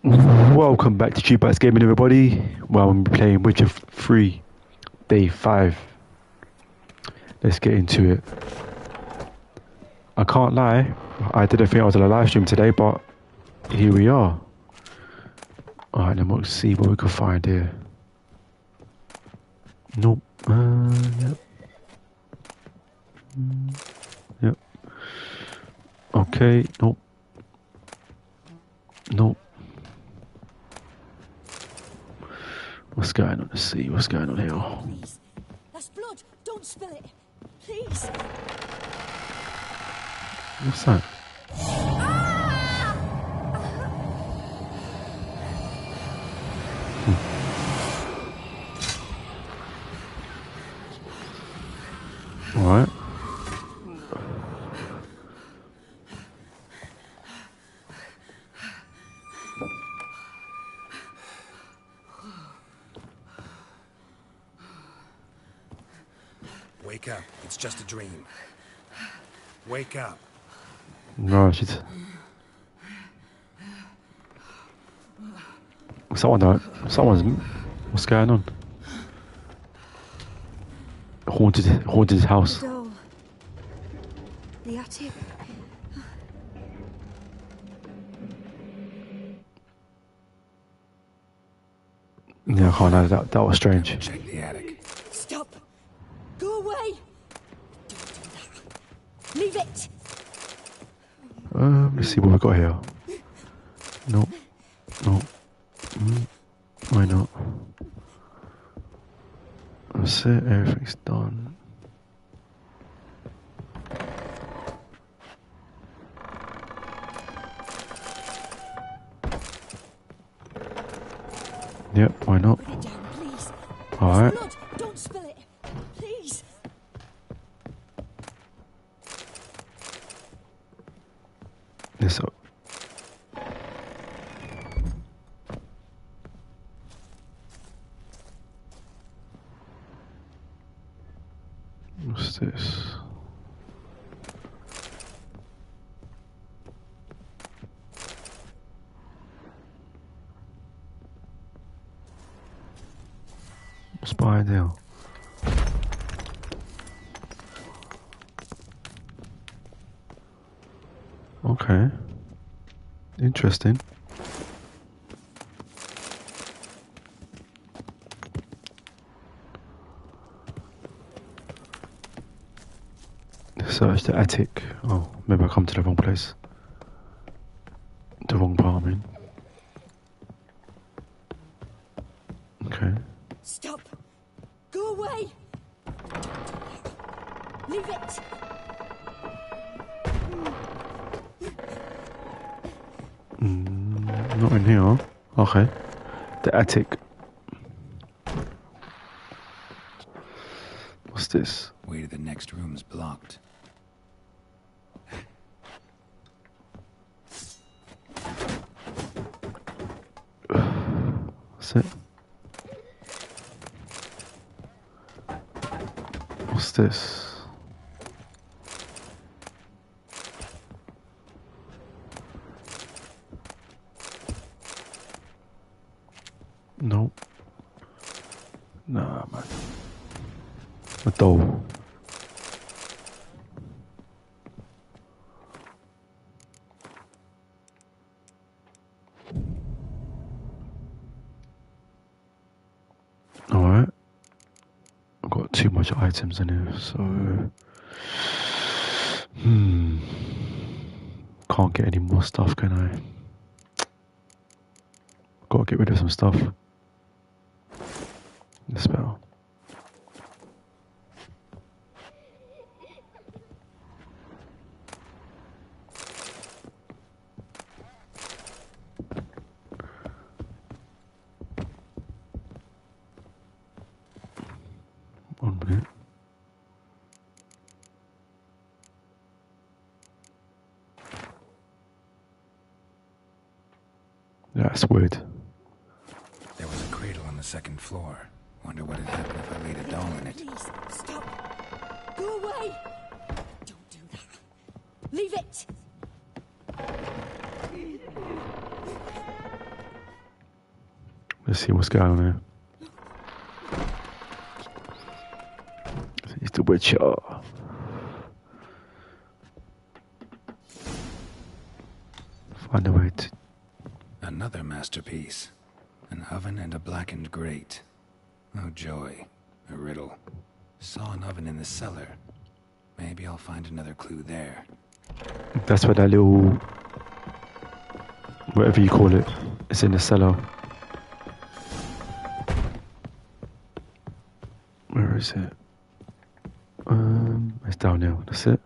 Welcome back to Tubats Gaming, everybody. Well, I'm playing Witcher 3, Day 5. Let's get into it. I can't lie, I didn't think I was on a live stream today, but here we are. Alright, then we'll see what we can find here. Nope. Yep. Yep. Okay, nope. Nope. What's going on? Let's see what's going on here. Please. That's blood. Don't spill it. Please. What's that? Alright. Wake up. It's just a dream. Wake up. No, she's... Someone's... What's going on? Haunted house. The door. The attic. Yeah, I can't know, that was strange. Check the attic. Stop. Go away. Don't do that. Leave it. Let's see what we got here. Nope. Nope. Why not? That's it, everything's done. Yep, why not? Put it down, please. Alright. There's blood. Don't spill it. Please. This up. What's this? What's behind there? Okay. Interesting. Search the attic. Oh, maybe I come to the wrong place. The wrong part, I mean. Okay. Stop. Go away. Leave it. Not in here. Okay. The attic. What's this? Way to the next room's blocked. What's it? What's this? Nope. Nah, man. A doll. Alright. I've got too much items in here, so... Can't get any more stuff, can I? Gotta get rid of some stuff. The spell. One minute. That's weird. There was a cradle on the second floor. Wonder what would happen if I laid a doll in it. Please. Stop. Go away. Don't do that. Leave it. Let's see what's going on here. It's the Witcher. Find a way to... Another masterpiece. An oven and a blackened grate. Oh joy. A riddle. Saw an oven in the cellar. Maybe I'll find another clue there. That's where that little... whatever you call it is in the cellar. Where is it? It's down there. That's it.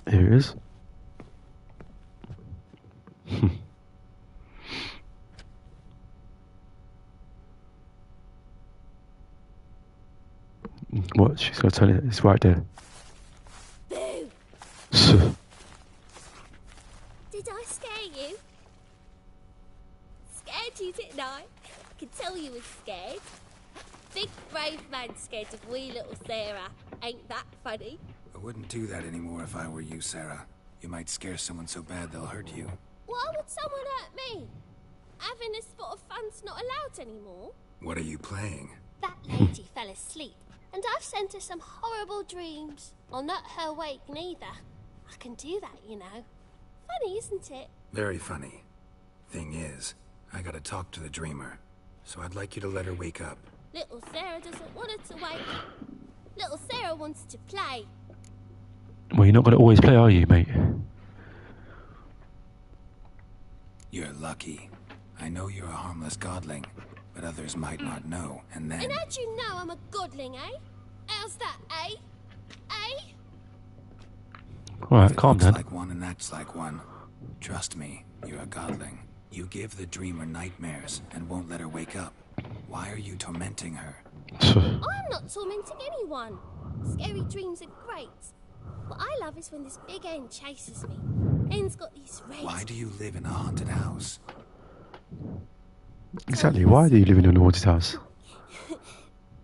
Here it is. What? She's gonna tell it. It's right there. Boo! Did I scare you? Scared you, didn't I? I could tell you were scared. Big brave man scared of wee little Sarah. Ain't that funny? I wouldn't do that anymore if I were you, Sarah. You might scare someone so bad they'll hurt you. Why would someone hurt me? Having a spot of fun's not allowed anymore. What are you playing? That lady fell asleep, and I've sent her some horrible dreams. Well, not her awake neither. I can do that, you know. Funny, isn't it? Very funny. Thing is, I gotta talk to the dreamer. So I'd like you to let her wake up. Little Sarah doesn't want her to wake. Little Sarah wants to play. Well, you're not gonna always play, are you, mate? You're lucky. I know you're a harmless godling, but others might not know, and then... And how'd you know I'm a godling, eh? How's that, eh? Eh? Alright, calm looks down. like one and acts like one. Trust me, you're a godling. You give the dreamer nightmares and won't let her wake up. Why are you tormenting her? I'm not tormenting anyone. Scary dreams are great. What I love is when this big hen chases me. Hen's got these red... Why do you live in a haunted house? Exactly, why do you live in a haunted house?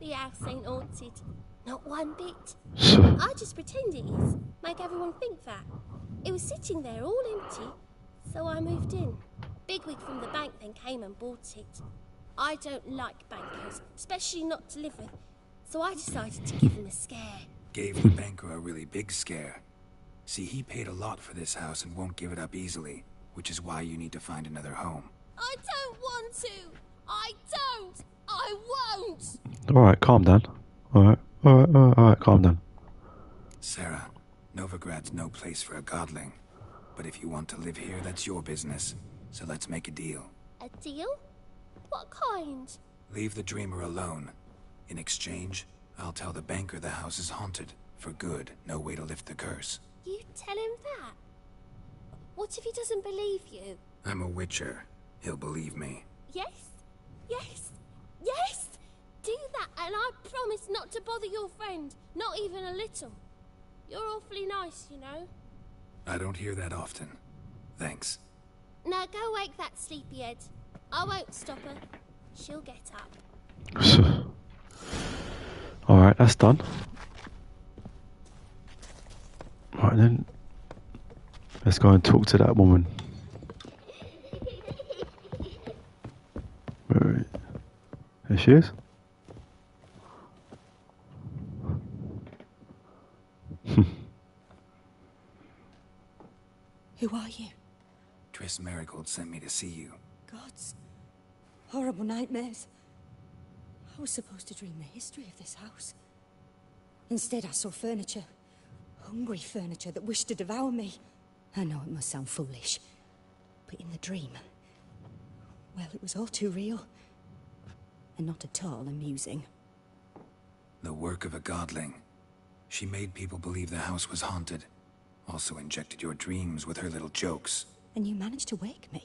The house ain't haunted. Not one bit. So, I just pretend it is. Make everyone think that. It was sitting there all empty. So I moved in. Bigwig from the bank then came and bought it. I don't like bankers, especially not to live with. So I decided to give him a scare. Gave the banker a really big scare. See, he paid a lot for this house and won't give it up easily, which is why you need to find another home. I don't want to. I don't. I won't. alright, calm down. Alright, calm down. Sarah, Novigrad's no place for a godling. But if you want to live here, that's your business. So let's make a deal. A deal? What kind? Leave the dreamer alone. In exchange, I'll tell the banker the house is haunted. For good, no way to lift the curse. You tell him that? What if he doesn't believe you? I'm a witcher. He'll believe me. Yes? Yes? Yes! Do that and I promise not to bother your friend. Not even a little. You're awfully nice, you know. I don't hear that often. Thanks. Now go wake that sleepyhead. I won't stop her. She'll get up. So, alright, that's done. Right then, let's go and talk to that woman. Where, there she is. Who are you? Triss Merigold sent me to see you. Gods. Horrible nightmares. I was supposed to dream the history of this house. Instead, I saw furniture. Hungry furniture that wished to devour me. I know it must sound foolish, but in the dream, well, it was all too real. And not at all amusing. The work of a godling. She made people believe the house was haunted. Also injected your dreams with her little jokes. And you managed to wake me.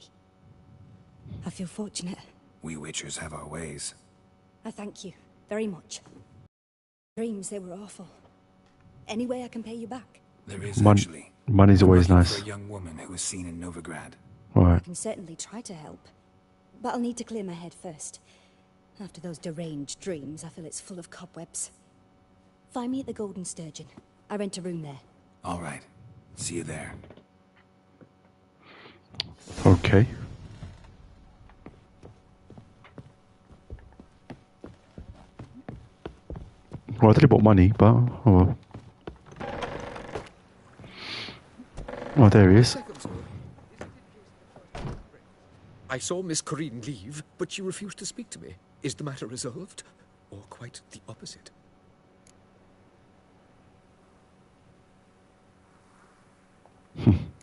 I feel fortunate. We witchers have our ways. I thank you very much. Dreams, they were awful. Any way I can pay you back? There is actually. Money's always I'm looking nice. for a young woman who was seen in Novigrad. I Alright, can certainly try to help. But I'll need to clear my head first. After those deranged dreams, I feel it's full of cobwebs. Find me at the Golden Sturgeon. I rent a room there. All right. See you there. okay. Well, I did about money, but oh well. Oh, there he is. Second sword. I saw Miss Corinne leave, but she refused to speak to me. Is the matter resolved? Or quite the opposite?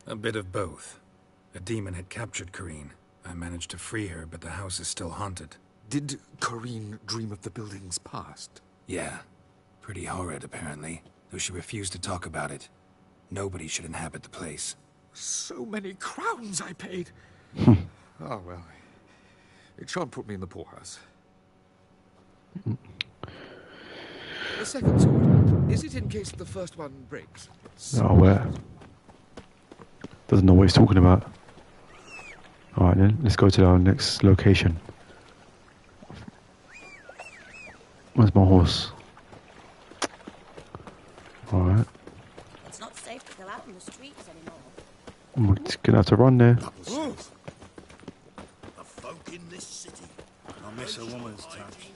A bit of both. A demon had captured Corinne. I managed to free her, but the house is still haunted. Did Corinne dream of the building's past? Yeah. Pretty horrid, apparently, though she refused to talk about it. Nobody should inhabit the place. So many crowns I paid. Oh, well. It shan't put me in the poorhouse. The second sword. Is it in case the first one breaks? Oh, where? Doesn't know what he's talking about. Alright then, let's go to our next location. Where's my horse? Alright. It's not safe to go out on the streets anymore. We're just gonna have to run there. The folk in this city. I miss a woman's touch.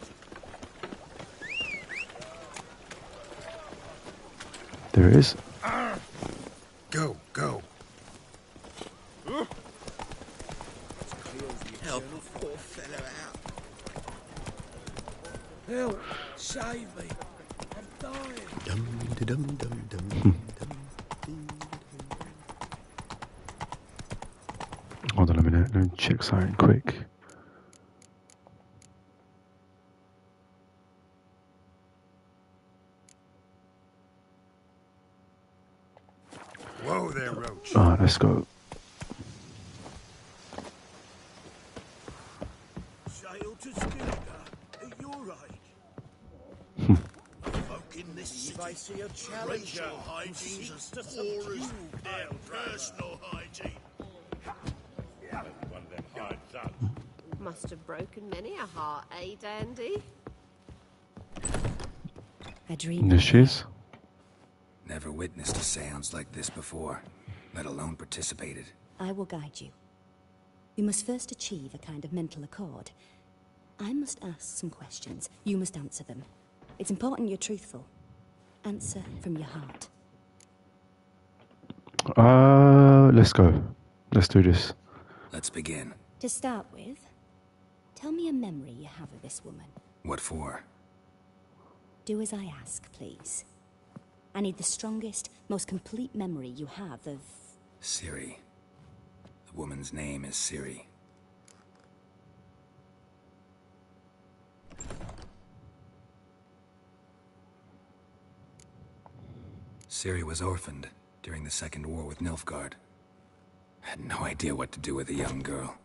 There it is. Go, go. Help a poor fella out. Help! Save me! I'm dying! Hold on a minute, let me check something quick. Whoa there, Roach. Alright, let's go. Sail to Skillinger at your age. Folk in this city. If I see a challenge, racial hygiene's as poor as their personal hygiene. One of them hard thugs. Must have broken many a heart, eh, Dandy? I dreamed. There she is. Never witnessed a seance like this before, let alone participated. I will guide you. You must first achieve a kind of mental accord. I must ask some questions. You must answer them. It's important you're truthful. Answer from your heart. Let's go. Let's do this. Let's begin. To start with, tell me a memory you have of this woman. What for? Do as I ask, please. I need the strongest, most complete memory you have of... Ciri. The woman's name is Ciri. Ciri was orphaned during the Second War with Nilfgaard. Had no idea what to do with a young girl.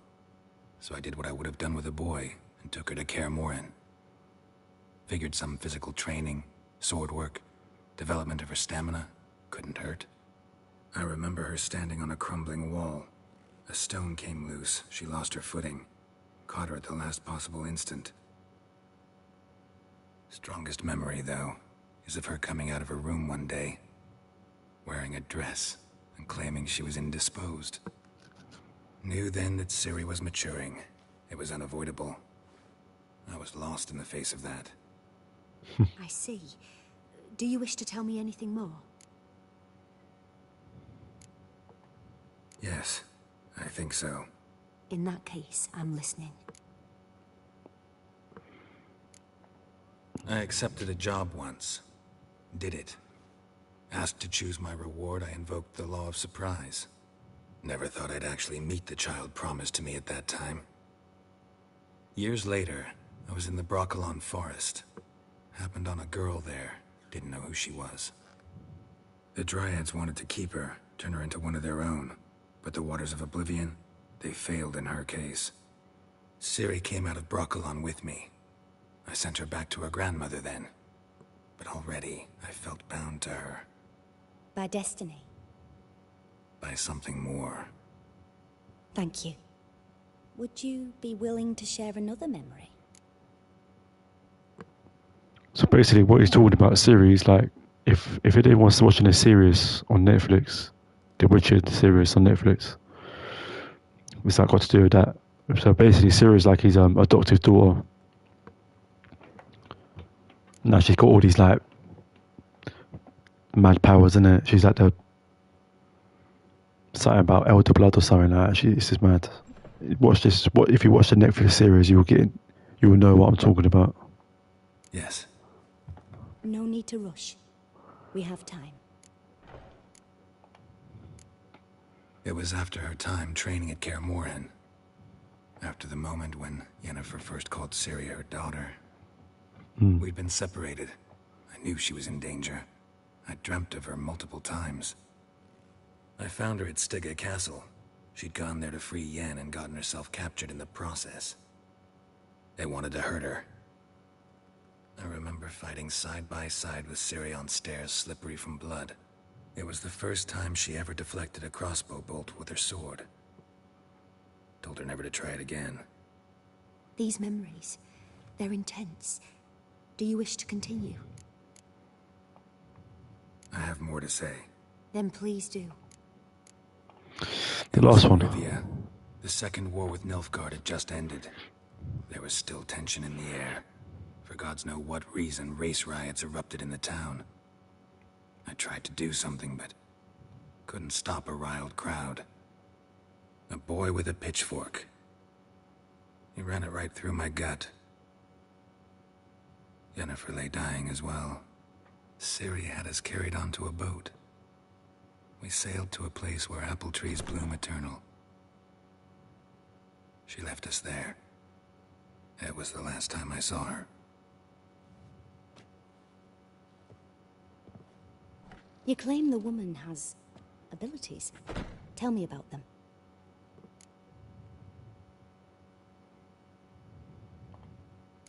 So I did what I would have done with a boy and took her to Kaer Morhen. Figured some physical training, sword work, development of her stamina couldn't hurt. I remember her standing on a crumbling wall. A stone came loose, she lost her footing. Caught her at the last possible instant. Strongest memory, though, is of her coming out of her room one day, wearing a dress and claiming she was indisposed. Knew then that Ciri was maturing. It was unavoidable. I was lost in the face of that. I see. Do you wish to tell me anything more? Yes, I think so. In that case, I'm listening. I accepted a job once. Did it. Asked to choose my reward, I invoked the law of surprise. Never thought I'd actually meet the child promised to me at that time. Years later, I was in the Brokilon forest. Happened on a girl there. Didn't know who she was. The Dryads wanted to keep her, turn her into one of their own. But the Waters of Oblivion, they failed in her case. Ciri came out of Brokilon with me. I sent her back to her grandmother then. But already, I felt bound to her. By destiny. By something more. Thank you. Would you be willing to share another memory? So basically, what he's talking about series, like if anyone wants to watch a series on Netflix, The Witcher series on Netflix, it's like got to do with that. So basically, Ciri's like his adoptive daughter. Now she's got all these like mad powers, isn't it? She's like the something about elder blood or something like that. It's just mad. Watch this. What if you watch the Netflix series? You will know what I'm talking about. Yes. No need to rush. We have time. It was after her time training at Kaer Morhen. After the moment when Yennefer first called Ciri her daughter. We'd been separated. I knew she was in danger. I dreamt of her multiple times. I found her at Stygga Castle. She'd gone there to free Yen and gotten herself captured in the process. They wanted to hurt her. I remember fighting side by side with Ciri on stairs slippery from blood. It was the first time she ever deflected a crossbow bolt with her sword. Told her never to try it again. These memories, they're intense. Do you wish to continue? I have more to say. Then please do. The last one. Rivia. The second war with Nilfgaard had just ended. There was still tension in the air. For gods know what reason, race riots erupted in the town. I tried to do something, but couldn't stop a riled crowd. A boy with a pitchfork. He ran it right through my gut. Yennefer lay dying as well. Ciri had us carried onto a boat. We sailed to a place where apple trees bloom eternal. She left us there. It was the last time I saw her. You claim the woman has abilities. Tell me about them.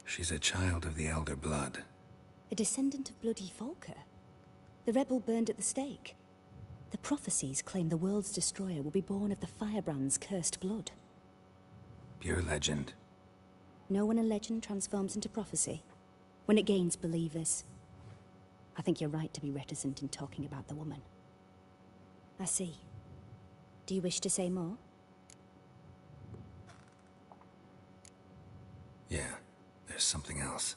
She's a child of the Elder Blood. A descendant of bloody Volker. The rebel burned at the stake. The prophecies claim the world's destroyer will be born of the Firebrand's cursed blood. Pure legend. Know when a legend transforms into prophecy? When it gains believers. I think you're right to be reticent in talking about the woman. I see. Do you wish to say more? Yeah, there's something else.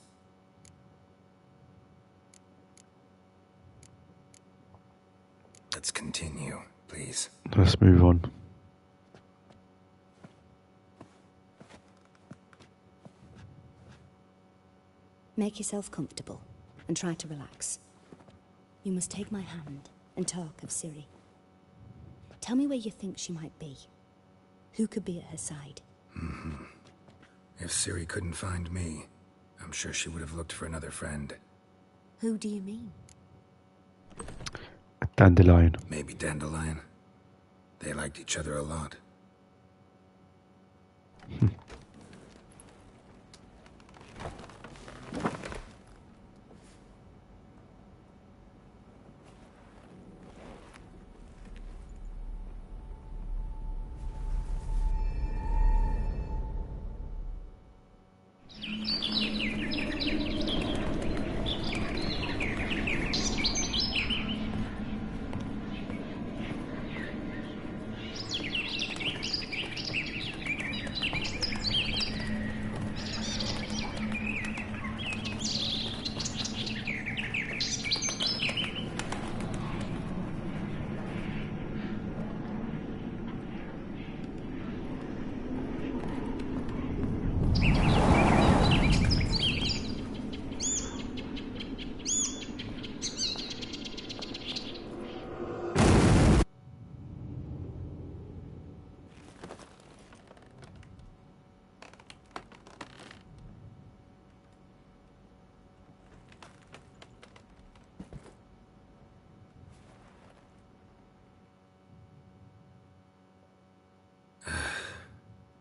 Let's continue, please. Let's move on. Make yourself comfortable and try to relax. You must take my hand and talk of Ciri. Tell me where you think she might be. Who could be at her side? If Ciri couldn't find me, I'm sure she would have looked for another friend. Who do you mean? Dandelion. Maybe Dandelion. They liked each other a lot.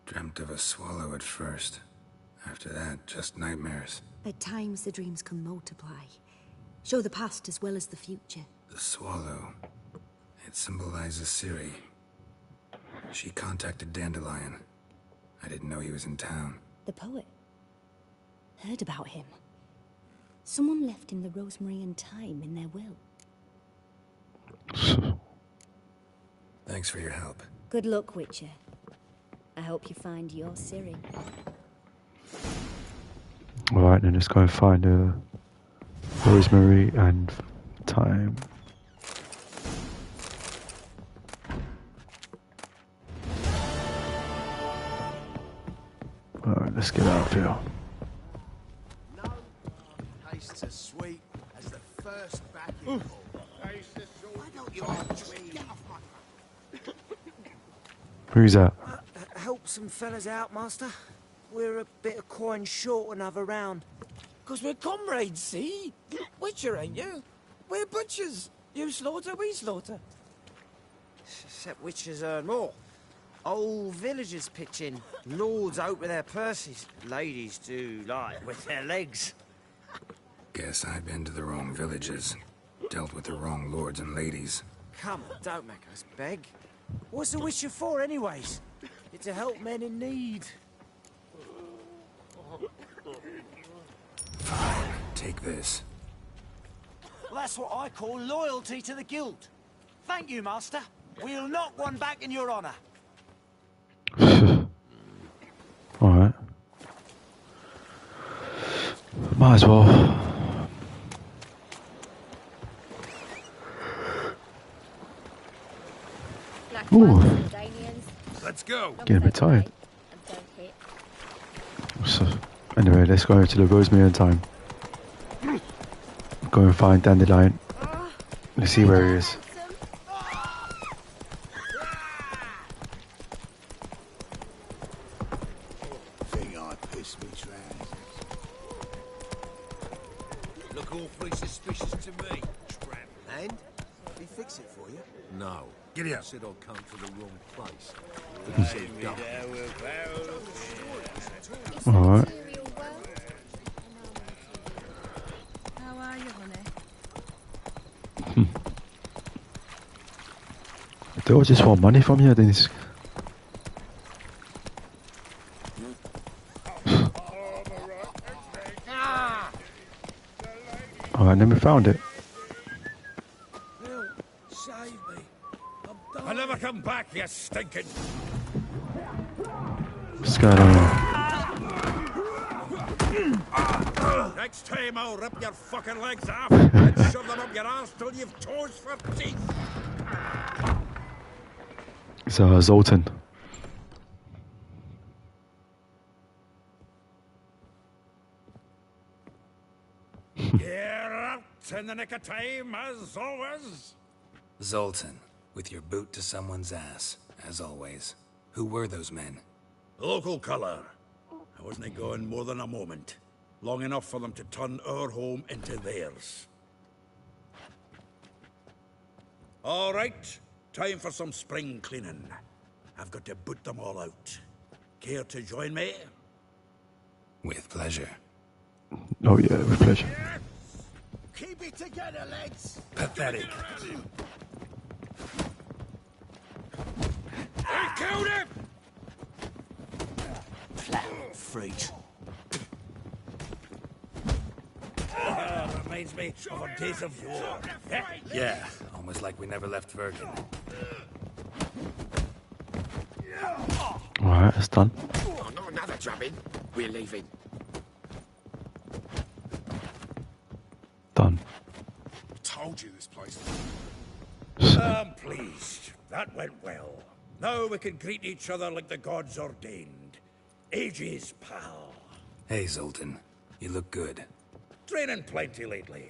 Dreamt of a swallow at first. After that, just nightmares. At times the dreams can multiply. Show the past as well as the future. The swallow. It symbolizes Ciri. She contacted Dandelion. I didn't know he was in town. The poet. Heard about him. Someone left him the rosemary and thyme in their will. Thanks for your help. Good luck, Witcher. I hope you find your Ciri. Alright, then let's go and find rosemary and thyme. Alright, let's get out of here. No tastes as sweet as the first backing call. Why don't you all get off my... Who's that? Help some fellas out, Master. We're a bit of coin short another round. 'Cause we're comrades, see? Witcher, ain't you? We're butchers. You slaughter, we slaughter. Except witches earn more. Old villagers pitch in. Lords out with their purses. Ladies do like with their legs. Guess I've been to the wrong villages. Dealt with the wrong lords and ladies. Come on, don't make us beg. What's the witcher for, anyways? It's to help men in need. Fine, take this. Well, that's what I call loyalty to the guild. Thank you, Master. We'll knock one back in your honour. Alright. Might as well. Ooh. Let's go. Getting a bit tired. So, anyway, let's go to the Rosemary time. Go and find Dandelion. Let's see where he is. Thing I piss me trousers. Look awfully suspicious to me, tramp. And? Did he fix it for you? No. Get out. Said I'd come to the wrong place. He said duck. Alright. How are you, honey? They all just want money from you, then it's... Alright, then we found it. Save me. I'll never come back, you stinking. What's going on here? Next time I'll rip your fucking legs off and shove them up your ass till you've toes for teeth. It's Zoltan. You're out in the nick of time, as always. Zoltan, with your boot to someone's ass, as always. Who were those men? Local colour. I wasn't going more than a moment. Long enough for them to turn our home into theirs. All right, time for some spring cleaning. I've got to boot them all out. Care to join me? With pleasure. Oh yeah, with pleasure. Keep it together, lads. Pathetic. I killed him! Freak. Reminds me of a days of yore. Yeah, almost like we never left Virgin. Alright, that's done. Oh, not another drubbing. We're leaving. Done. Told you this place. I'm pleased. That went well. Now we can greet each other like the gods ordained. Ages, pal. Hey, Zoltan. You look good. Training plenty lately.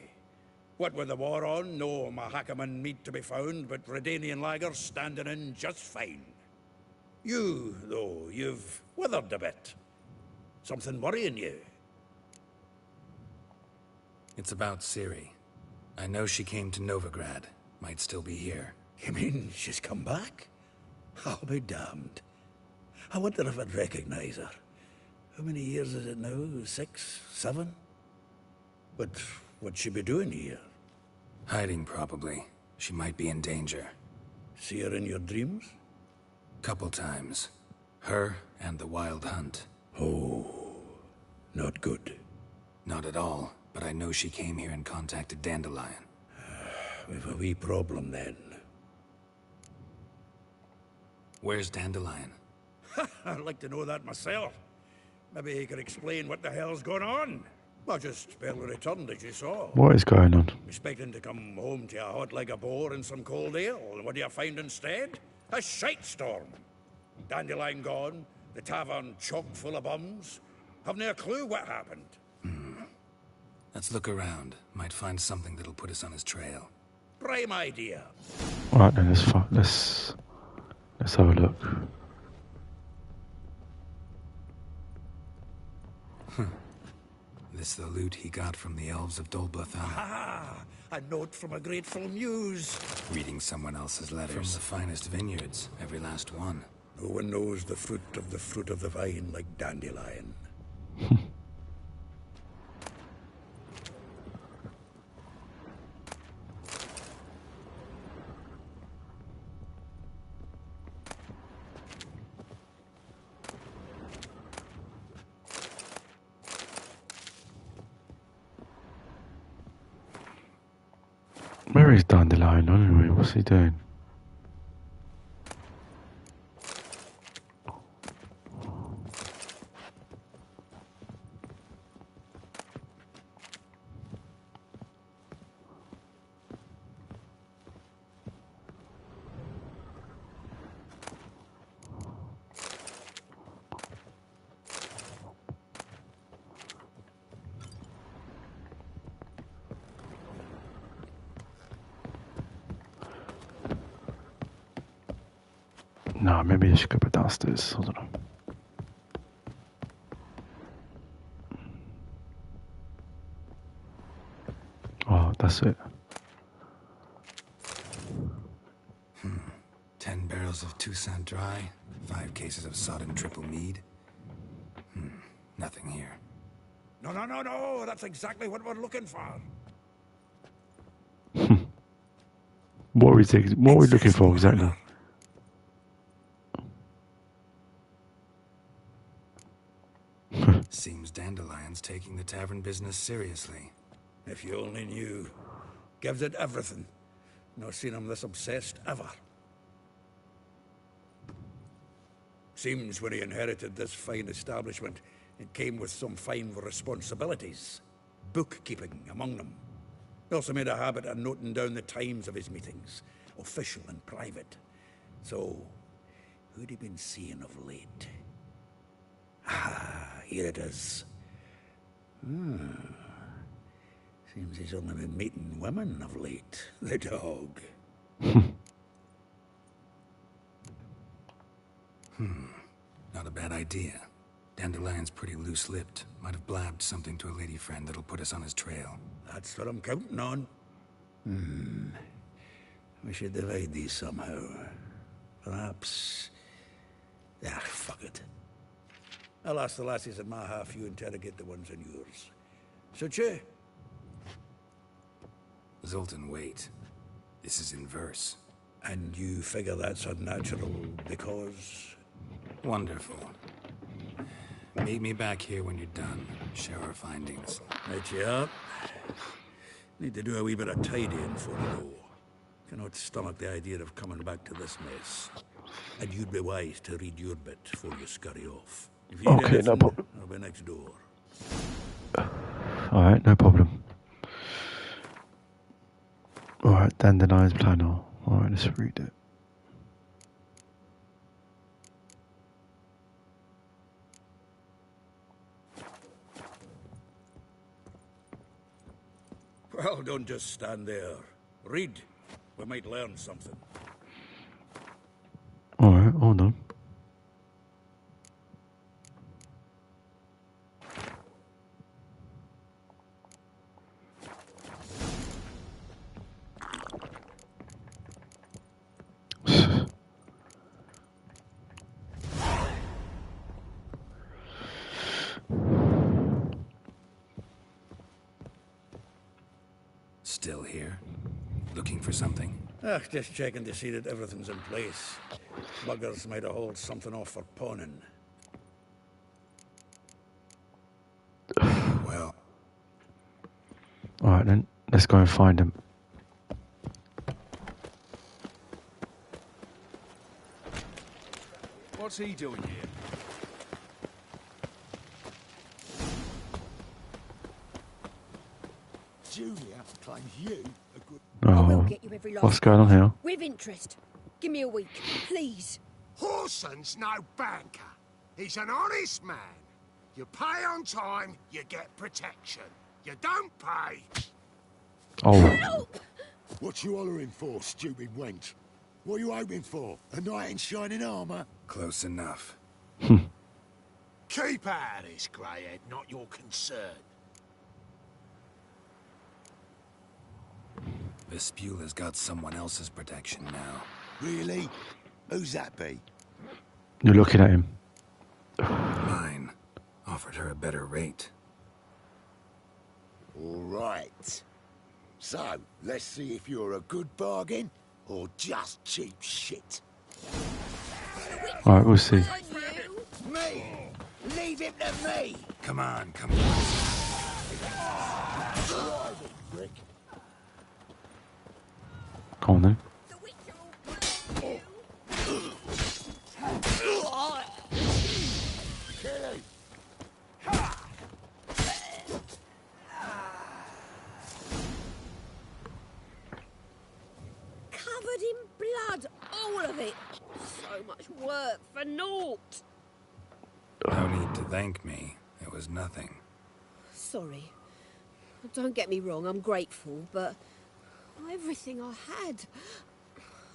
What with the war on, no Mahakaman meat to be found, but Redanian lagers standing in just fine. You, though, you've withered a bit. Something worrying you? It's about Ciri. I know she came to Novigrad. Might still be here. You mean she's come back? I'll be damned. I wonder if I'd recognize her. How many years is it now? 6, 7? But what'd she be doing here? Hiding, probably. She might be in danger. See her in your dreams? Couple times. Her and the Wild Hunt. Oh, not good. Not at all, but I know she came here and contacted Dandelion. We've a wee problem then. Where's Dandelion? I'd like to know that myself. Maybe he could explain what the hell's going on. I just barely returned, as you saw. What is going on? Expecting to come home to a hot leg of boar and some cold ale. And what do you find instead? A shite storm. Dandelion gone, The tavern chock full of bums. Haven't a clue what happened. Let's look around. Might find something that'll put us on his trail. Prime idea. Alright then, let's have a look. This the loot he got from the elves of Dol Blathan. Ah, a note from a grateful muse. Reading someone else's letters. From the finest vineyards, every last one. No one knows the fruit of the vine like Dandelion. Where is Dandelion anyway? What's he doing? No, maybe I should go back downstairs. I don't know. Oh, that's it. 10 barrels of Toussaint Dry, 5 cases of sodden triple mead. Nothing here. No, that's exactly what we're looking for. What are we looking for exactly? Seems Dandelion's taking the tavern business seriously. If you only knew. Gives it everything. Not seen him this obsessed ever. Seems when he inherited this fine establishment, it came with some fine responsibilities. Bookkeeping among them. He also made a habit of noting down the times of his meetings, official and private. So, who'd he been seeing of late? Ah, here it is. Seems he's only been meeting women of late. The dog. Not a bad idea. Dandelion's pretty loose-lipped. Might have blabbed something to a lady friend that'll put us on his trail. That's what I'm counting on. We should divide these somehow. Perhaps... Ah, fuck it. I'll ask the lassies in my half, you interrogate the ones in yours. Suche? Zoltan, wait. This is in verse. And you figure that's unnatural because... Wonderful. Meet me back here when you're done. Share our findings. Right you up. Need to do a wee bit of tidying for the go. Cannot stomach the idea of coming back to this mess. And you'd be wise to read your bit before you scurry off. If you Okay, no problem. I'll be next door. Alright, no problem. Alright, Dandelion's planner. Alright, let's read it. Well, don't just stand there. Read. We might learn something. Alright, hold on. Still here? Looking for something? Just checking to see that everything's in place. Buggers might have hauled something off for pawning. Well... Alright then, let's go and find him. What's he doing here? Julia claims you a good... I will Oh, get you every last what's going on here? with interest. Give me a week, please. Horson's no banker. He's an honest man. You pay on time, you get protection. You don't pay... Oh. What you hollering for, stupid wench? What are you hoping for? A knight in shining armour? Close enough. Keep out of this, Greyhead, not your concern. Vespula's got someone else's protection now. Really? Who's that be? You're looking at him. Mine. Offered her a better rate. All right. So, let's see if you're a good bargain or just cheap shit. Alright, we'll see. Me! Leave him to me! Come on, come on. Come on then. Covered in blood, all of it. So much work for naught. No need to thank me. It was nothing. Sorry. Don't get me wrong, I'm grateful, but everything I had,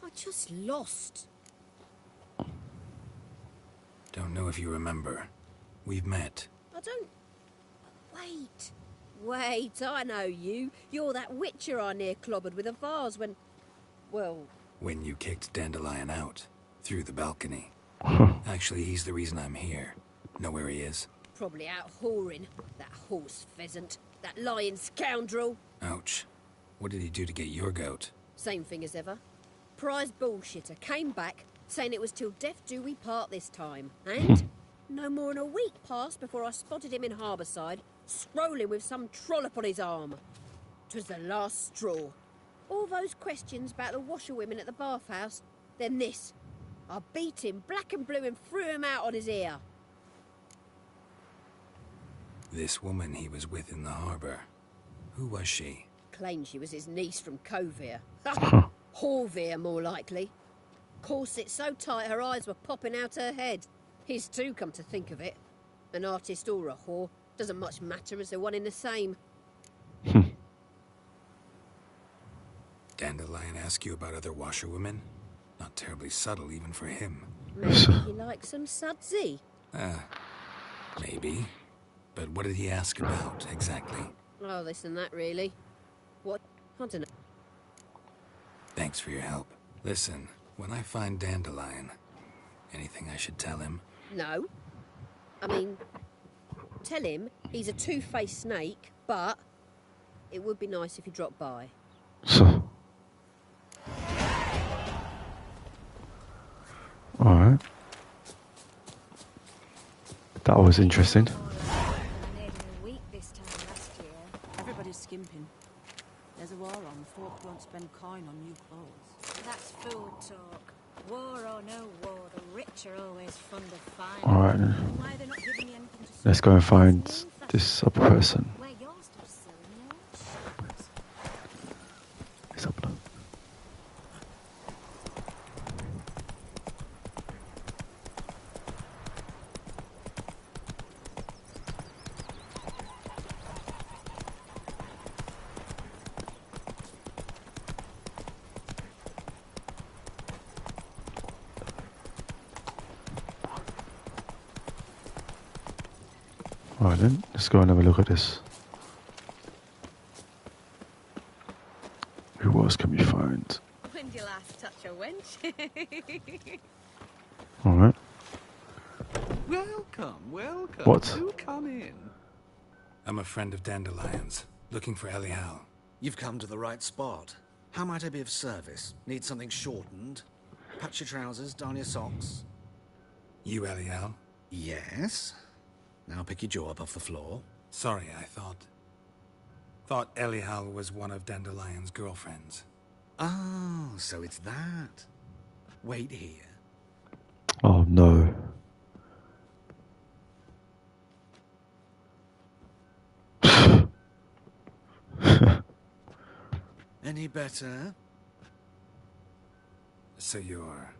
I just lost. Don't know if you remember. We've met. I don't... Wait, I know you. You're that witcher I near clobbered with a vase when... Well... When you kicked Dandelion out. Through the balcony. Actually, he's the reason I'm here. Know where he is? Probably out whoring. That horse pheasant. That lying scoundrel. Ouch. What did he do to get your goat? Same thing as ever. Prize bullshitter came back, saying it was till death do we part this time. And no more than a week passed before I spotted him in Harbourside, scrolling with some trollop on his arm. 'Twas the last straw. All those questions about the washerwomen at the bathhouse, then this. I beat him black and blue and threw him out on his ear. This woman he was with in the harbour. Who was she? Claimed she was his niece from Kovir. Horvir, more likely. Corset so tight her eyes were popping out her head. His too, come to think of it. An artist or a whore. Doesn't much matter as they're one in the same. Dandelion ask you about other washerwomen? Not terribly subtle even for him. Maybe he likes some sudsy. Maybe. But what did he ask about, exactly? Oh, this and that, really. What? I don't know. Thanks for your help. Listen, when I find Dandelion, anything I should tell him? No. I mean, tell him he's a two-faced snake, but it would be nice if he dropped by. Alright. That was interesting. Everybody's skimping. There's a war on. Folk won't spend coin on new clothes. That's food talk. War or no war, the rich are always fond of fine. Alright then. Why they're not giving me anything to Let's go and find this other person. where you're still selling This other. Alright then, let's go and have a look at this. Who else can we find? When did you last touch a wench? Alright. Welcome, welcome. What? Do come in. I'm a friend of Dandelion's, looking for Elial. You've come to the right spot. How might I be of service? Need something shortened? Patch your trousers, darn your socks. You Elial? Yes. Now pick your jaw up off the floor. Sorry, I thought Elial was one of Dandelion's girlfriends. Oh, so it's that. Wait here. Oh no. Any better? So you're...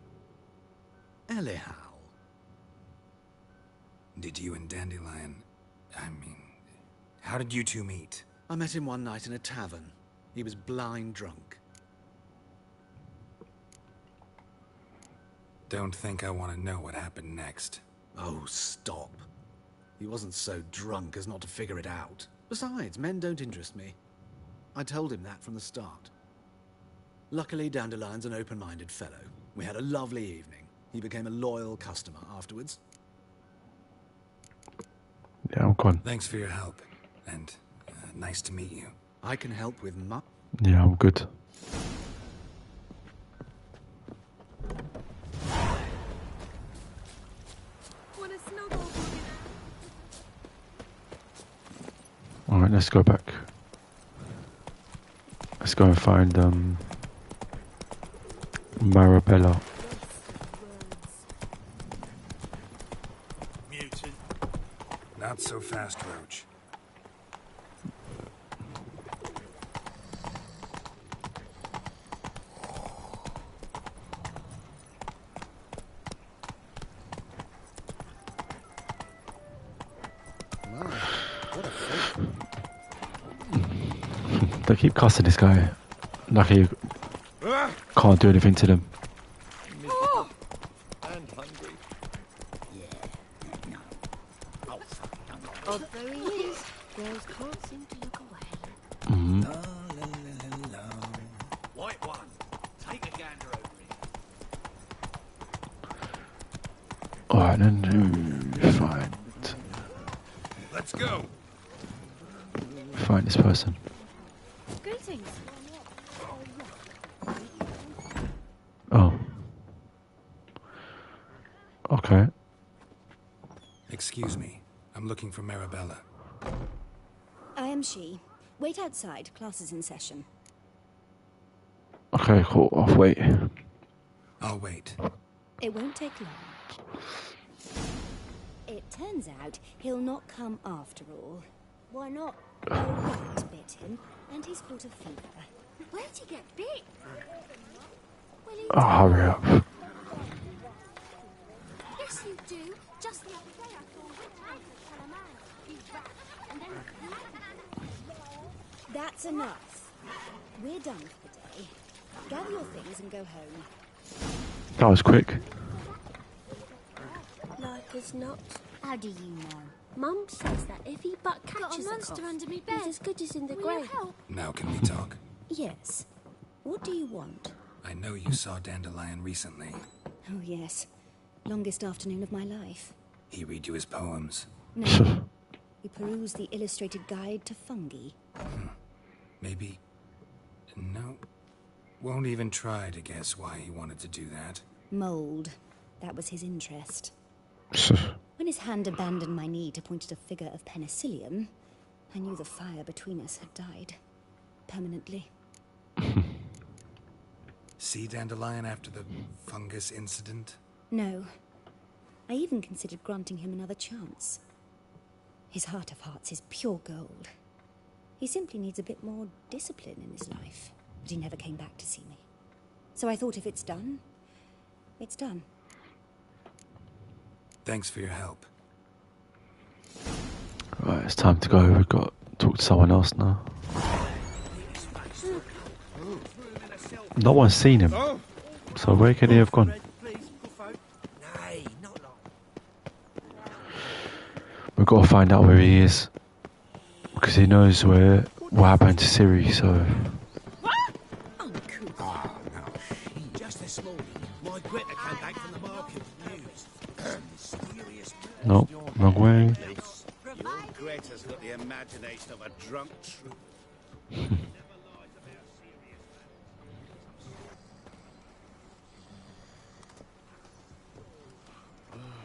Elial. Did you and Dandelion... how did you two meet? I met him one night in a tavern. He was blind drunk. Don't think I want to know what happened next. Oh, stop. He wasn't so drunk as not to figure it out. Besides, men don't interest me. I told him that from the start. Luckily, Dandelion's an open-minded fellow. We had a lovely evening. He became a loyal customer afterwards. Yeah, I'm gone. Thanks for your help, and nice to meet you. I can help with Yeah, I'm good. Alright, let's go back. Let's go and find Marabella. Mutant. Not so fast, Roach. They keep cussing this guy like he can't do anything to them. And hungry. Although he is, girls can't seem to look away. White one, take a gander over here. Alright, then find Let's go. find this person. Greetings. Oh. Okay. Excuse me. I'm looking for Marabella. I am she. Wait outside. Class is in session. Okay, cool. I'll wait. I'll wait. It won't take long. It turns out he'll not come after all. Why not? A rat bit him, and he's caught a fever. Where'd he get bit? Oh, hurry up. Yes, you do. Just the other day I saw a witch tell a man he's rat, and then That's enough. We're done for the day. Gather your things and go home. That was quick. like as not. How do you know? Mum says that if he but catches a monster under me bed. he's as good as in the Will you grave. help? Now can we talk? Yes. What do you want? I know you saw Dandelion recently. Oh, yes. Longest afternoon of my life. He read you his poems. No. We perused the illustrated guide to fungi. Maybe... No. Won't even try to guess why he wanted to do that. Mold. That was his interest. When his hand abandoned my knee to point at a figure of penicillium, I knew the fire between us had died. Permanently. See Dandelion after the fungus incident? No. I even considered granting him another chance. His heart of hearts is pure gold. He simply needs a bit more discipline in his life. But he never came back to see me. So I thought if it's done, it's done. Thanks for your help. Right, it's time to go. We've got to talk to someone else now. No one's seen him. So where can he have gone? We've got to find out where he is. Because he knows what happened to Ciri, so... Just this morning, my Greta came back from the market with news. Mysterious Nope, wrong way. Your Greta's got the imagination of a drunk troop.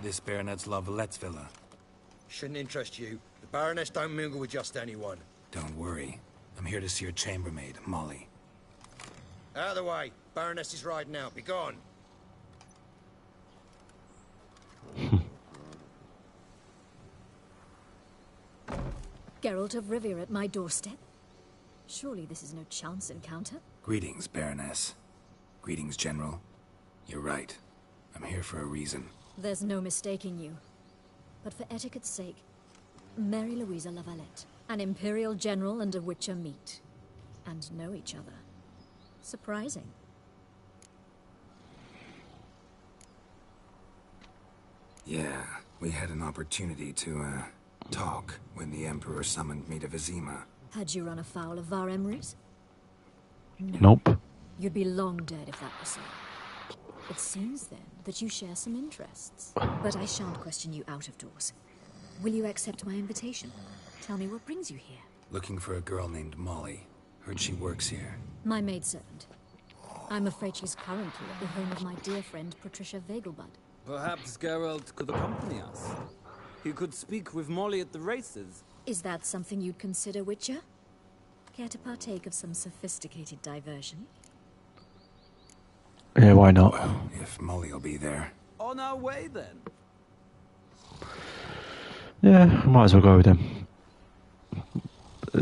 This Baronet's Lavallette's villa. Shouldn't interest you. The Baroness don't mingle with just anyone. Don't worry. I'm here to see your chambermaid, Molly. Out of the way. Baroness is riding out. Be gone. Geralt of Rivia at my doorstep? Surely this is no chance encounter? Greetings, Baroness. Greetings, General. You're right. I'm here for a reason. There's no mistaking you. but for etiquette's sake, Mary Louisa Lavalette, an Imperial General and a Witcher meet, and know each other. Surprising. Yeah, we had an opportunity to, talk when the Emperor summoned me to Vizima. Had you run afoul of Var Emrys? No. Nope. You'd be long dead if that was so. It seems then that you share some interests. But I shan't question you out of doors. Will you accept my invitation? Tell me what brings you here. Looking for a girl named Molly. Heard she works here. My maidservant. I'm afraid she's currently at the home of my dear friend Patricia Vegelbud. Perhaps Geralt could accompany us. He could speak with Molly at the races. Is that something you'd consider, Witcher? Care to partake of some sophisticated diversion? Yeah, why not? Well, if Molly'll be there. On our way, then. Yeah, I might as well go with them.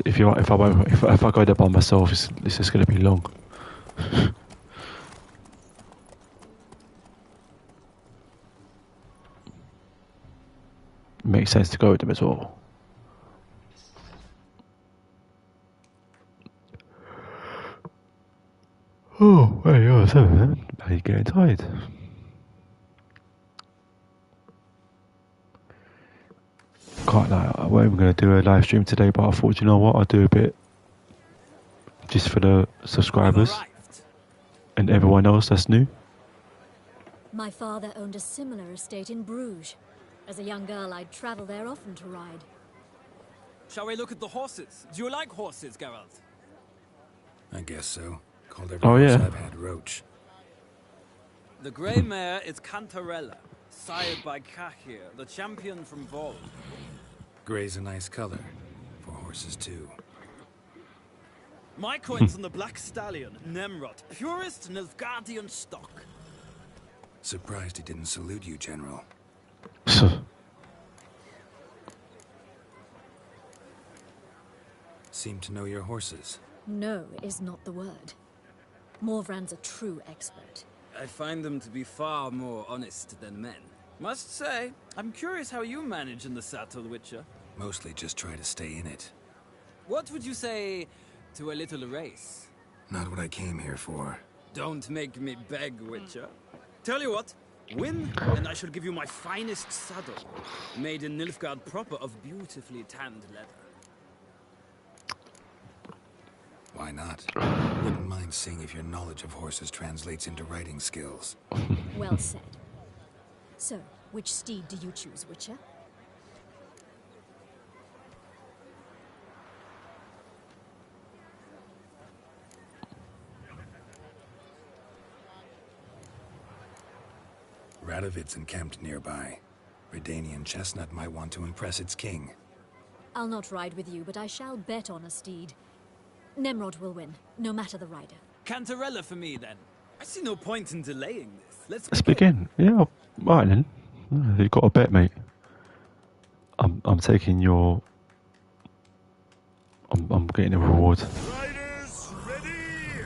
If I go there by myself, it's just going to be long. Makes sense to go with them as well. Oh, wait, you're 7 then. Are you getting tired? Can't lie, I wasn't going to do a live stream today, but I thought, you know what, I'll do a bit just for the subscribers and everyone else that's new. My father owned a similar estate in Bruges. As a young girl, I'd travel there often to ride. Shall we look at the horses? Do you like horses, Geralt? I guess so. Called every Oh, horse yeah. I've had Roach. The grey mare is Cantarella, sired by Cahir, the champion from Vol. Grey's a nice color. For horses, too. My coin's on the black stallion, Nemrod, purest Nilfgaardian stock. Surprised he didn't salute you, General. Seem to know your horses. No is not the word. Morvran's a true expert. I find them to be far more honest than men. Must say, I'm curious how you manage in the saddle, Witcher. Mostly just try to stay in it. What would you say to a little race? Not what I came here for. Don't make me beg, Witcher. Tell you what, win, and I shall give you my finest saddle, made in Nilfgaard proper of beautifully tanned leather. Why not? Wouldn't mind seeing if your knowledge of horses translates into riding skills. Well said. So, which steed do you choose, Witcher? Radovid's encamped nearby. Redanian Chestnut might want to impress its king. I'll not ride with you, but I shall bet on a steed. Nemrod will win, no matter the rider. Cantarella for me, then. I see no point in delaying this. Let's begin. Yeah, right then. You've got a bet, mate. I'm taking your... I'm getting a reward. Riders, ready!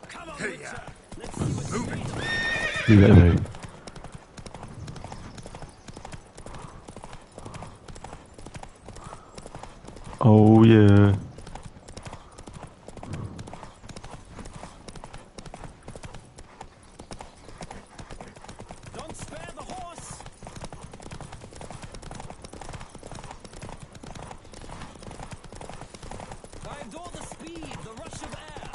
Come on, Witcher. Let's see what's Leave it alone. Oh yeah. Don't spare the horse! I adore the speed, the rush of air.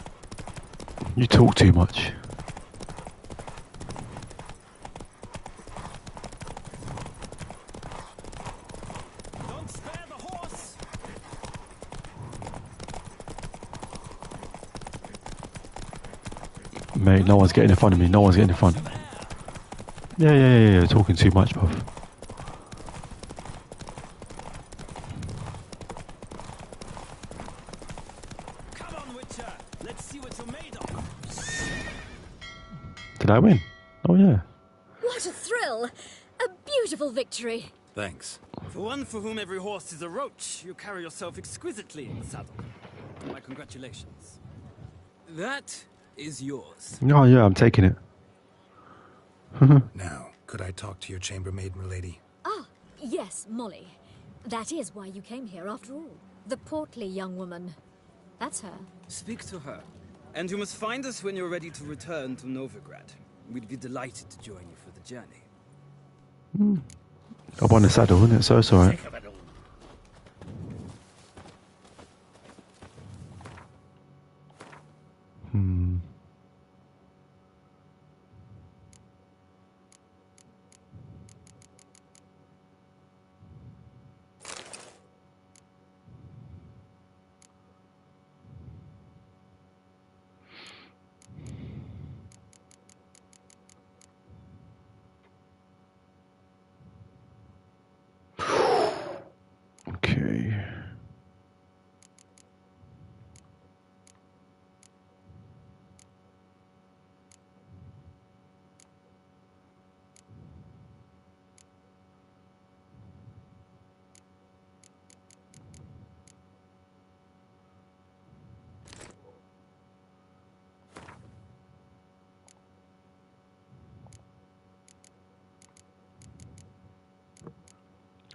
You talk too much. Don't spare the horse! Mate, no one's getting in front of me. No one's getting in front. Yeah. Talking too much, bruv. Come on, Witcher. Let's see what you're made of. Did I win? Oh yeah. What a thrill! A beautiful victory! Thanks. For one for whom every horse is a roach, you carry yourself exquisitely in the saddle. My congratulations. That is yours. Oh yeah, I'm taking it. Now, Could I talk to your chambermaid, milady? Ah, yes, Molly. That is why you came here after all. The portly young woman. That's her. Speak to her. And you must find us when you're ready to return to Novigrad. We'd be delighted to join you for the journey. I won a saddle, isn't it? So it's alright. Okay.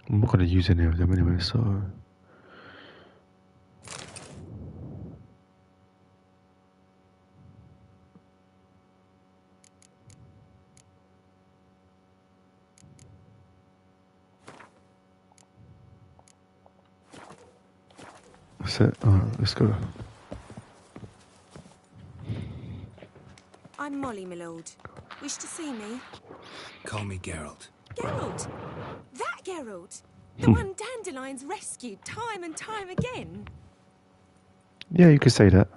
I'm not going to use any of them anyway, so... That's it. Alright, let's go. I'm Molly, my lord. Wish to see me? Call me Geralt. Geralt! That Geralt! The one Dandelion's rescued time and time again. Yeah, you could say that.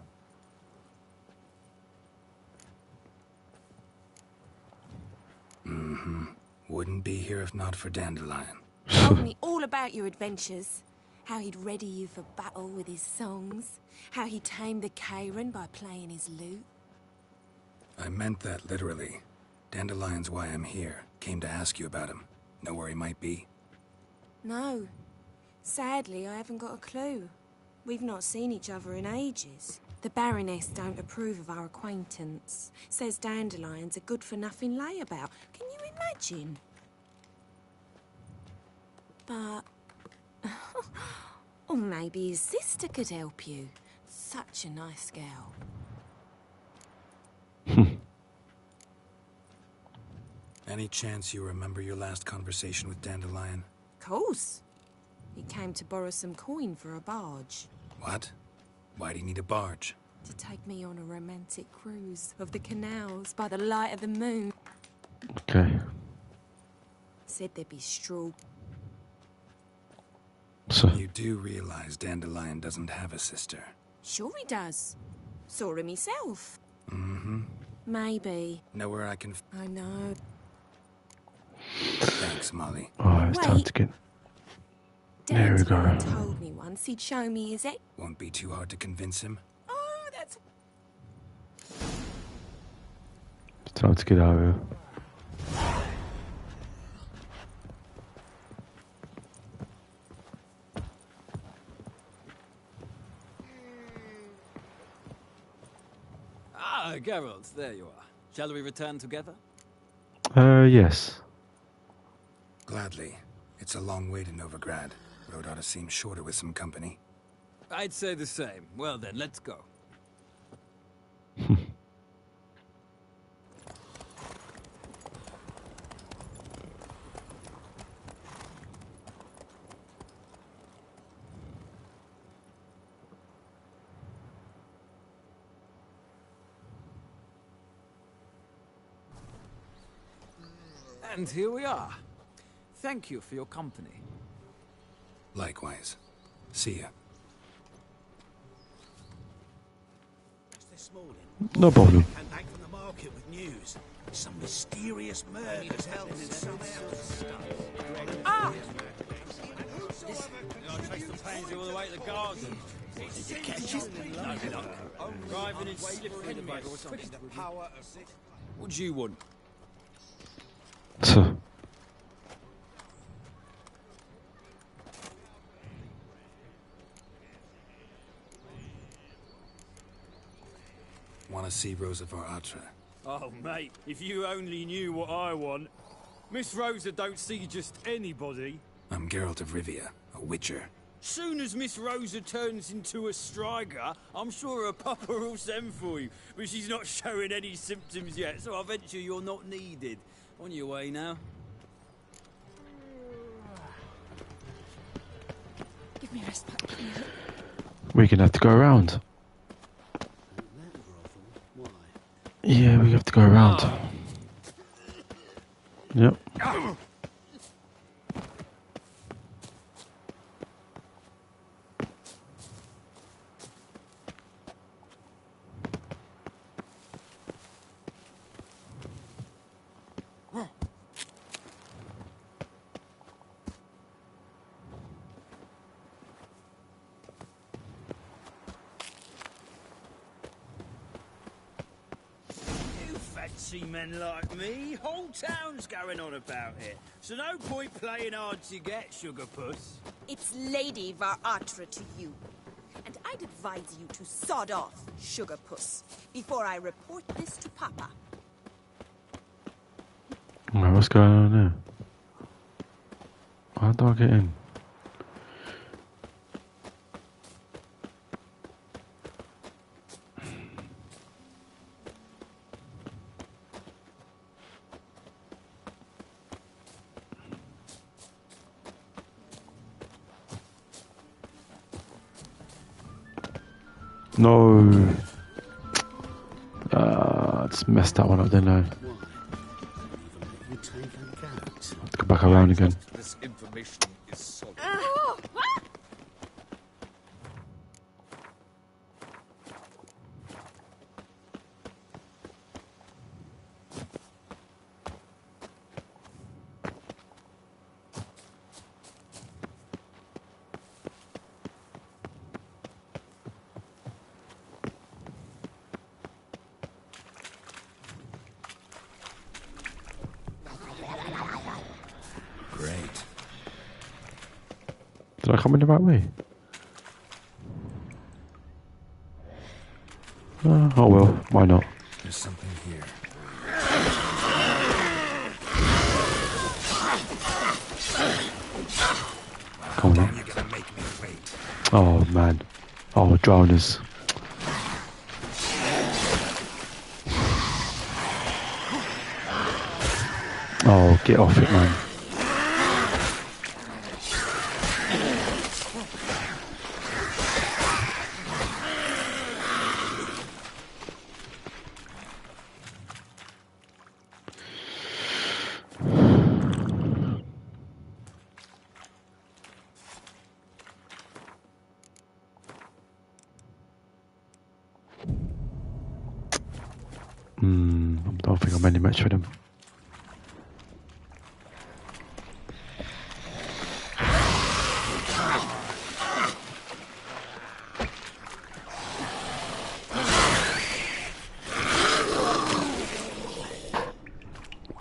Wouldn't be here if not for Dandelion. Told me all about your adventures. How he'd ready you for battle with his songs. How he tamed the Karen by playing his lute. I meant that literally. Dandelion's why I'm here. Came to ask you about him. Know where he might be? No. Sadly, I haven't got a clue. We've not seen each other in ages. The Baroness don't approve of our acquaintance. Says Dandelion's a good-for-nothing layabout. Can you imagine? But... or maybe his sister could help you. Such a nice girl. Any chance you remember your last conversation with Dandelion? Course. He came to borrow some coin for a barge. What? Why'd he need a barge? To take me on a romantic cruise of the canals by the light of the moon. Okay. Said there'd be straw. So. You do realize Dandelion doesn't have a sister? Sure he does. Saw him himself. Mm-hmm. Maybe. Know where I can... I know. Thanks, Molly. Oh, it's time to get... There we go. Dandelion told me once he'd show me his ex... Won't be too hard to convince him. Oh, that's... It's time to get out of here. Ah, Geralt, there you are. Shall we return together? Yes. Gladly. It's a long way to Novigrad. Road ought to seem shorter with some company. I'd say the same. Well then, let's go. And here we are. Thank you for your company. Likewise. See ya. Just this morning, No problem. I came back from the market with news. Some mysterious murders happening in some else. Ah! I traced the pansy all the way to the garden. Did you catch it? No luck. Driving in slippery mud or something. What do you want? So. Want to see Rosa var Atra? Oh, mate, if you only knew what I want. Miss Rosa don't see just anybody. I'm Geralt of Rivia, a witcher. Soon as Miss Rosa turns into a striker, I'm sure her papa will send for you. But she's not showing any symptoms yet, so I venture you're not needed. On your way now. Give me respite, please. We're gonna have to go around. Yeah, we have to go around. Yep. Fancy men like me, whole town's going on about it. So no point playing hard to get, Sugar Puss. It's Lady Var-Atra to you. And I'd advise you to sod off, Sugar Puss, before I report this to Papa. Alright, what's going on there? How do I get in? No. Just messed that one up, didn't I? Go back around again. This information is solid. Great. Did I come in the right way? Oh well, why not? There's something here. Come on. You're gonna make me wait. Oh man. Oh, drowners. Oh, get off it, man. I don't think I'm any match for them.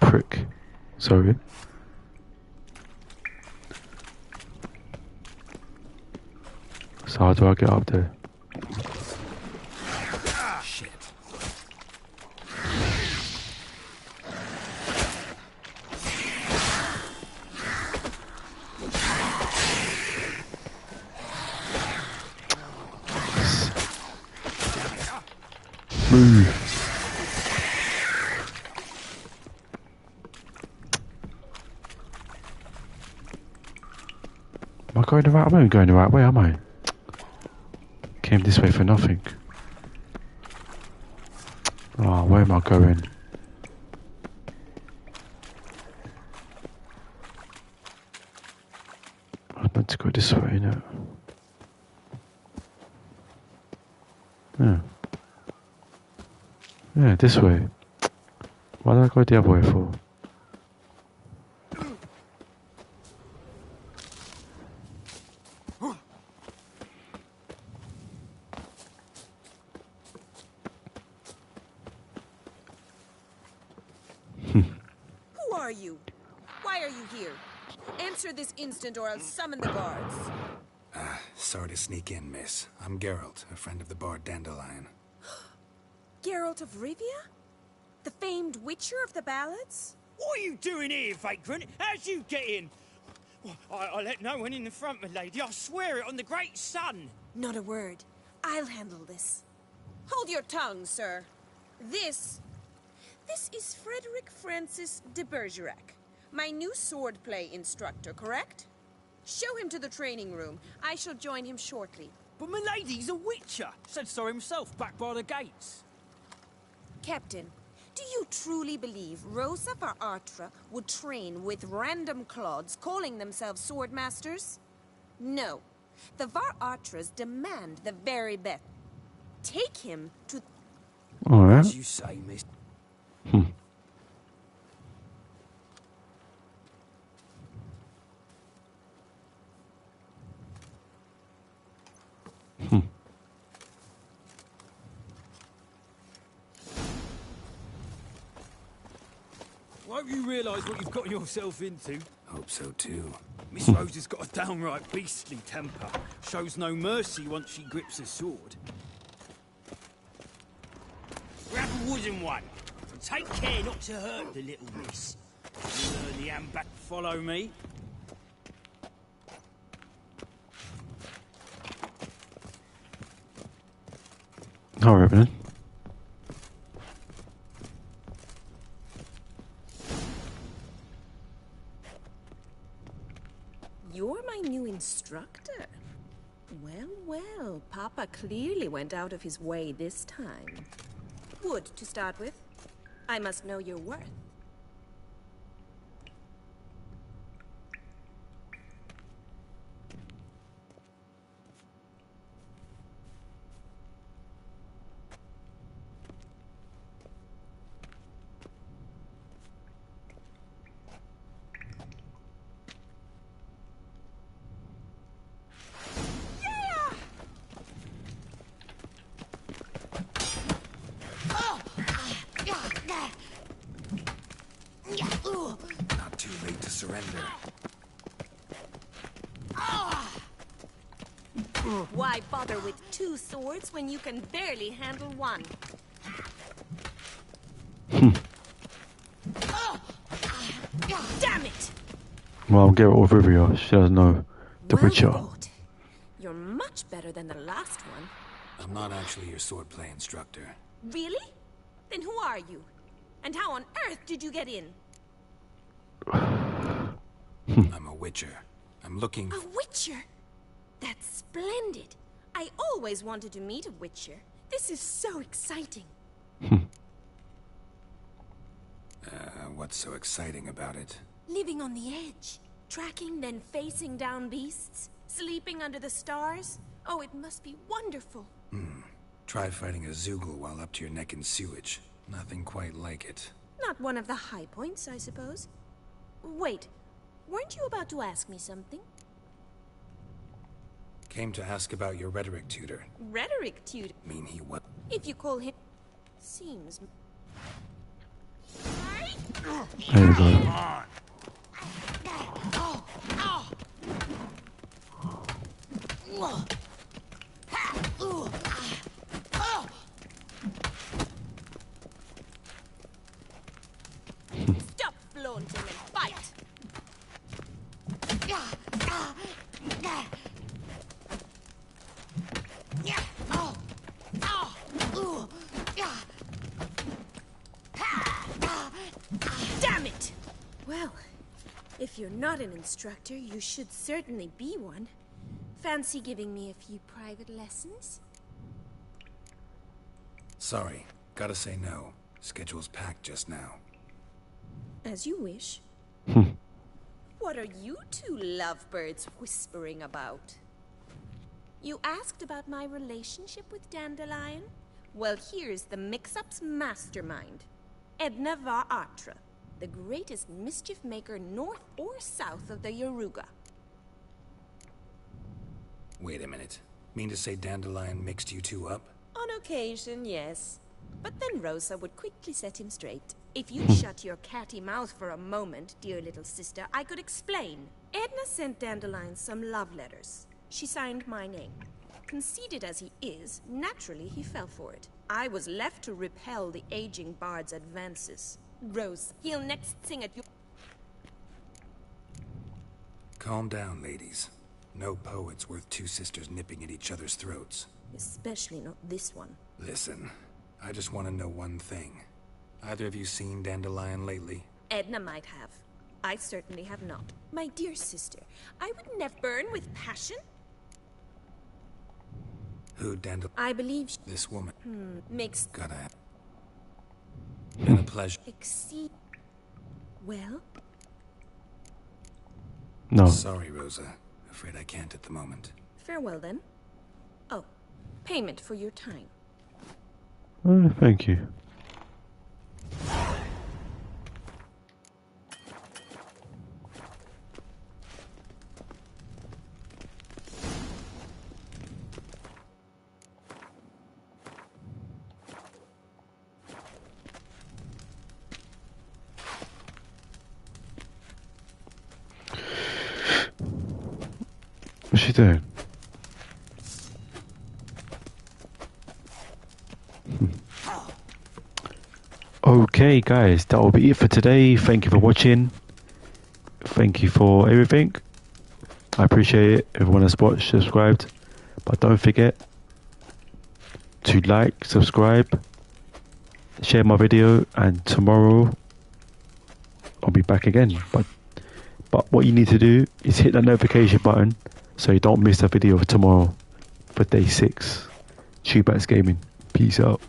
Prick. Sorry. So how do I get up there? Shit. Move. Am I going the right way? I'm going the right way, am I? Came this way for nothing. Oh, where am I going? I meant to go this way, innit? Yeah. Yeah, this way. Why did I go the other way for? Who are you? Why are you here? Answer this instant or I'll summon the guards. Sorry to sneak in, miss. I'm Geralt, a friend of the bard Dandelion. Geralt of Rivia? The famed witcher of the ballads? What are you doing here, vagrant? How'd you get in? Well, I let no one in the front, my lady. I swear it on the great sun. Not a word. I'll handle this. Hold your tongue, sir. This is Frederick Francis de Bergerac, my new swordplay instructor, correct? Show him to the training room. I shall join him shortly. But my lady's a witcher. Said so himself back by the gates. Captain, do you truly believe Rosa var Atra would train with random clods calling themselves swordmasters? No. The var Atras demand the very best. Take him to... All right. As you say, miss. Won't you realise what you've got yourself into? Hope so too. Miss Rose has got a downright beastly temper. Shows no mercy once she grips a sword. Grab a wooden one. And take care not to hurt the little miss. You learn the hand back, follow me. All right, then. You're my new instructor. Well, well, Papa clearly went out of his way this time. Wood, to start with. I must know your worth. Not too late to surrender. Why bother with two swords when you can barely handle one? Damn it! Well, I'll get it off Rivia. She doesn't know the Witcher. You're much better than the last one. I'm not actually your swordplay instructor. Really? Then who are you? And how on earth did you get in? I'm a witcher. I'm looking... A witcher? That's splendid. I always wanted to meet a witcher. This is so exciting. What's so exciting about it? Living on the edge. Tracking, then facing down beasts. Sleeping under the stars. Oh, it must be wonderful. Try fighting a Zoogle while up to your neck in sewage. Nothing quite like it. Not one of the high points, I suppose. Wait, weren't you about to ask me something? Came to ask about your rhetoric tutor. Rhetoric tutor? Mean he what? If you call him... Seems... There you go. Stop flaunting and fight! Damn it! Well, if you're not an instructor, you should certainly be one. Fancy giving me a few private lessons? Sorry, gotta say no. Schedule's packed just now. As you wish. What are you two lovebirds whispering about? You asked about my relationship with Dandelion? Well, here's the mix-up's mastermind. Edna var Atra, the greatest mischief maker north or south of the Yaruga. Wait a minute. Mean to say Dandelion mixed you two up? On occasion, yes. But then Rosa would quickly set him straight. If you'd shut your catty mouth for a moment, dear little sister, I could explain. Edna sent Dandelion some love letters. She signed my name. Conceited as he is, naturally he fell for it. I was left to repel the aging bard's advances. Rose, he'll next sing at your... Calm down, ladies. No poet's worth two sisters nipping at each other's throats. Especially not this one. Listen, I just want to know one thing. Either of you seen Dandelion lately? Edna might have. I certainly have not. My dear sister, I would never burn with passion. Who Dandelion? I believe this woman. Makes... Gotta have. Been a pleasure. Exceed... Well? No. Sorry, Rosa. Afraid I can't at the moment. Farewell, then. Oh, payment for your time. Oh, thank you. What's she doing? Okay, guys, that will be it for today. Thank you for watching. Thank you for everything. I appreciate it. Everyone has watched, subscribed. But don't forget to like, subscribe, share my video, and tomorrow I'll be back again. But what you need to do is hit that notification button so you don't miss a video for tomorrow for day 6. Chewbacca's Gaming. Peace out.